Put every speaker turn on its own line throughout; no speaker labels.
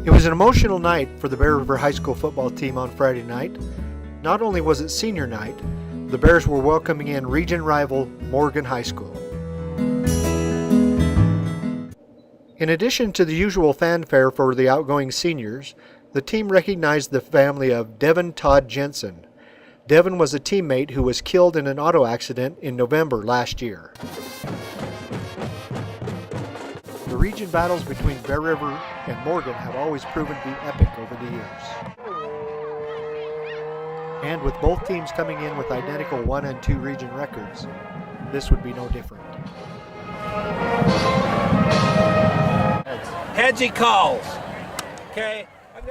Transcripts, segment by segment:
It was an emotional night for the Bear River High School football team on Friday night. Not only was it senior night, the Bears were welcoming in region rival Morgan High School. In addition to the usual fanfare for the outgoing seniors, the team recognized the family of Devin Todd Jensen. Devin was a teammate who was killed in an auto accident in November last year. The region battles between Bear River and Morgan have always proven to be epic over the years. And with both teams coming in with identical 1 and 2 region records, this would be no different.
Heads he calls. Okay.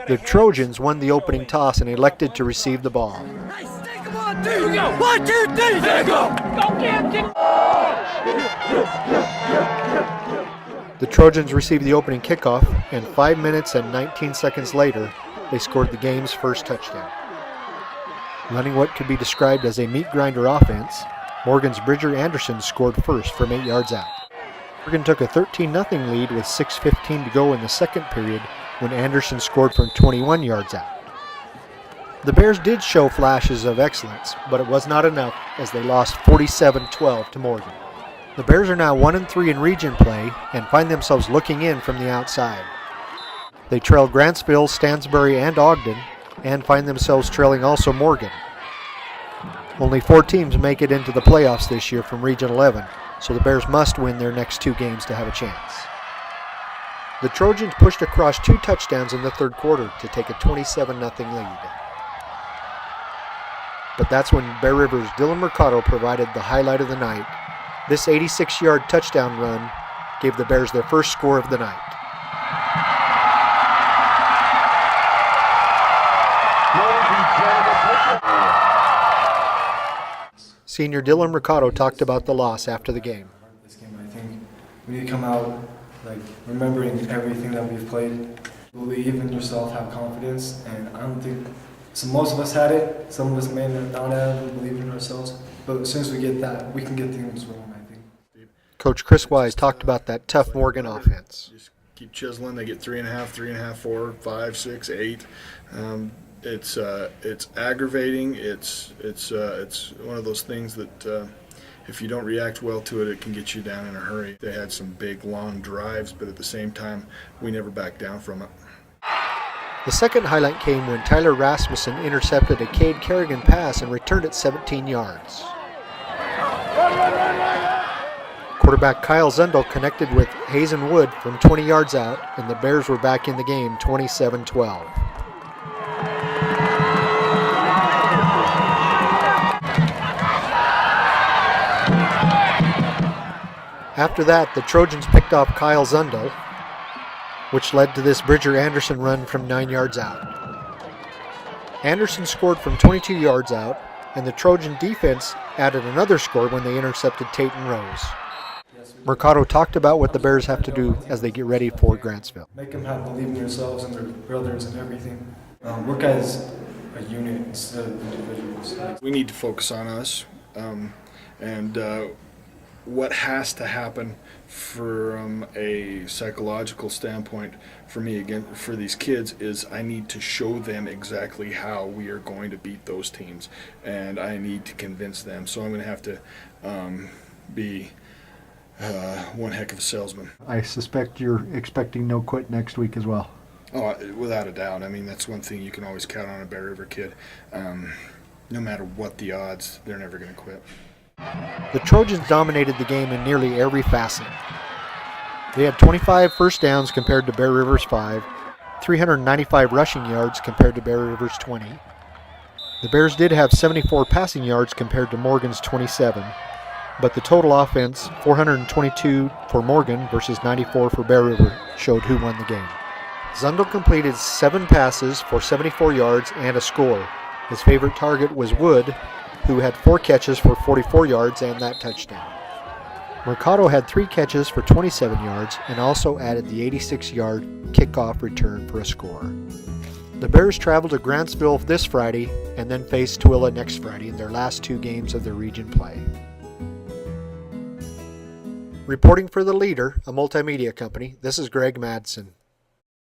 The Trojans won the opening toss and elected to receive the ball.
Nice, take him on, dude. 1, 2, 3, there go. Go get him.
The Trojans received the opening kickoff, and 5 minutes and 19 seconds later, they scored the game's first touchdown. Running what could be described as a meat grinder offense, Morgan's Bridger Anderson scored first from 8 yards out. Morgan took a 13-0 lead with 6:15 to go in the second period when Anderson scored from 21 yards out. The Bears did show flashes of excellence, but it was not enough as they lost 47-12 to Morgan. The Bears are now 1-3 in region play and find themselves looking in from the outside. They trail Grantsville, Stansbury, and Ogden, and find themselves trailing also Morgan. Only 4 teams make it into the playoffs this year from Region 11, so the Bears must win their next 2 games to have a chance. The Trojans pushed across 2 touchdowns in the third quarter to take a 27-0 lead. But that's when Bear River's Dylan Mercado provided the highlight of the night. This 86-yard touchdown run gave the Bears their first score of the night. Senior Dylan Mercado talked about the loss after the game.
This game, I think we need to come out remembering everything that we've played. Believe in yourself, have confidence, and I don't think most of us had it. Some of us may not have believed in ourselves, but as soon as we get that, we can get things rolling, I think.
Coach Chris Wise talked about that tough Morgan offense.
Just keep chiseling. They get 3.5, 4, 5, 6, 8. It's aggravating. It's one of those things that if you don't react well to it, it can get you down in a hurry. They had some big, long drives, but at the same time, we never backed down from it.
The second highlight came when Tyler Rasmussen intercepted a Cade Kerrigan pass and returned it 17 yards. Quarterback Kyle Zundel connected with Hazen Wood from 20 yards out, and the Bears were back in the game 27-12. After that, the Trojans picked off Kyle Zundel, which led to this Bridger Anderson run from 9 yards out. Anderson scored from 22 yards out, and the Trojan defense added another score when they intercepted Tayton Rose. Mercado talked about what the Bears have to do as they get ready for Grantsville.
Make them believe in themselves and their brothers and everything. Work as a unit instead of individuals.
We need to focus on us, and what has to happen from a psychological standpoint for me, again, for these kids, is I need to show them exactly how we are going to beat those teams, and I need to convince them. So I'm going to have to be one heck of a salesman.
I suspect you're expecting no quit next week as well.
Oh, without a doubt. I mean, that's one thing you can always count on a Bear River kid. No matter what the odds, they're never going to quit.
The Trojans dominated the game in nearly every facet. They had 25 first downs compared to Bear River's 5, 395 rushing yards compared to Bear River's 20. The Bears did have 74 passing yards compared to Morgan's 27, but the total offense, 422 for Morgan versus 94 for Bear River, showed who won the game. Zundel completed 7 passes for 74 yards and a score. His favorite target was Wood, who had 4 catches for 44 yards and that touchdown. Mercado had 3 catches for 27 yards and also added the 86-yard kickoff return for a score. The Bears travel to Grantsville this Friday and then face Tooele next Friday in their last 2 games of their region play. Reporting for The Leader, a multimedia company, this is Greg Madsen.